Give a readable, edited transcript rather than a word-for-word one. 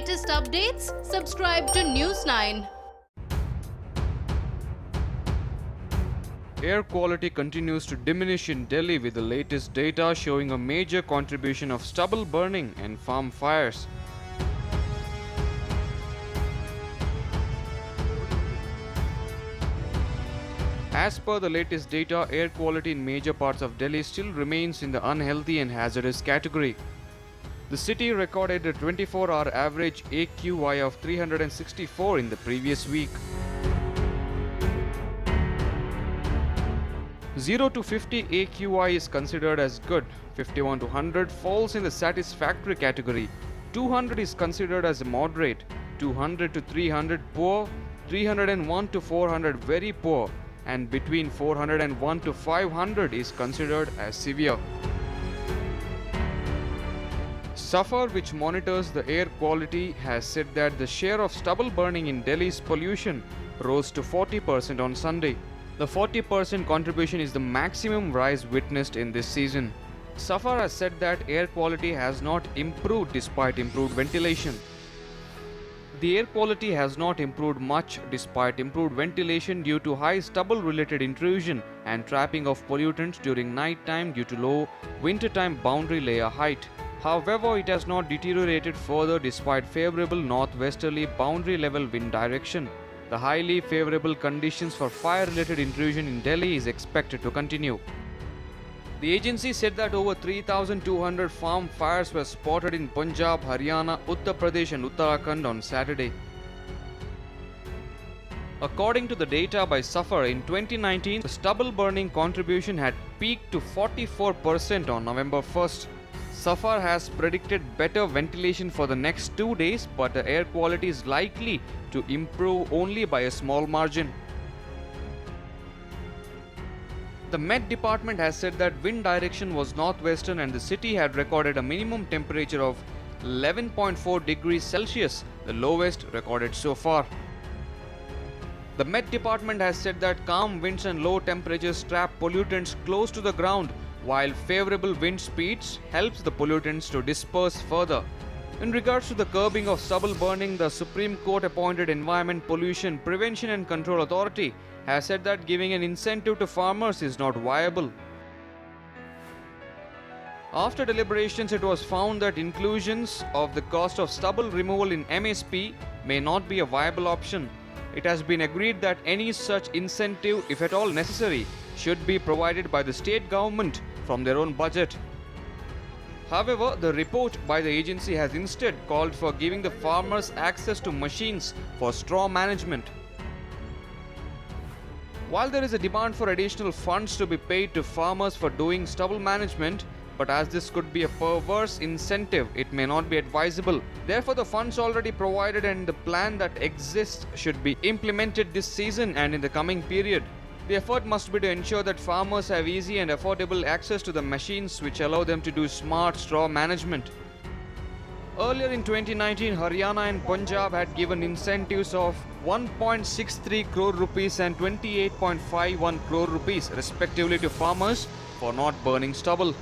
latest updates, subscribe to News9. Air quality continues to diminish in Delhi with the latest data showing a major contribution of stubble burning and farm fires. As per the latest data, air quality in major parts of Delhi still remains in the unhealthy and hazardous category. The city recorded a 24-hour average AQI of 364 in the previous week. 0 to 50 AQI is considered as good, 51 to 100 falls in the satisfactory category, 200 is considered as moderate, 200 to 300 poor, 301 to 400 very poor, and between 401 to 500 is considered as severe. SAFAR, which monitors the air quality, has said that the share of stubble burning in Delhi's pollution rose to 40% on Sunday. The 40% contribution is the maximum rise witnessed in this season. SAFAR has said that air quality has not improved despite improved ventilation. The air quality has not improved much despite improved ventilation due to high stubble-related intrusion and trapping of pollutants during night time due to low wintertime boundary layer height. However, it has not deteriorated further despite favorable northwesterly boundary level wind direction. The highly favorable conditions for fire-related intrusion in Delhi is expected to continue. The agency said that over 3,200 farm fires were spotted in Punjab, Haryana, Uttar Pradesh and Uttarakhand on Saturday. According to the data by SAFAR, in 2019, the stubble burning contribution had peaked to 44% on November 1st. SAFAR has predicted better ventilation for the next 2 days, but the air quality is likely to improve only by a small margin. The Met Department has said that wind direction was northwestern and the city had recorded a minimum temperature of 11.4 degrees Celsius, the lowest recorded so far. The Met Department has said that calm winds and low temperatures trap pollutants close to the ground, while favorable wind speeds helps the pollutants to disperse further. In regards to the curbing of stubble burning, the Supreme Court appointed Environment Pollution Prevention and Control Authority has said that giving an incentive to farmers is not viable. After deliberations, it was found that inclusions of the cost of stubble removal in MSP may not be a viable option. It has been agreed that any such incentive, if at all necessary, should be provided by the state government from their own budget. However, the report by the agency has instead called for giving the farmers access to machines for straw management. While there is a demand for additional funds to be paid to farmers for doing stubble management, but as this could be a perverse incentive, it may not be advisable. Therefore, the funds already provided and the plan that exists should be implemented this season and in the coming period. The effort must be to ensure that farmers have easy and affordable access to the machines which allow them to do smart straw management. Earlier in 2019, Haryana and Punjab had given incentives of 1.63 crore rupees and 28.51 crore rupees respectively to farmers for not burning stubble.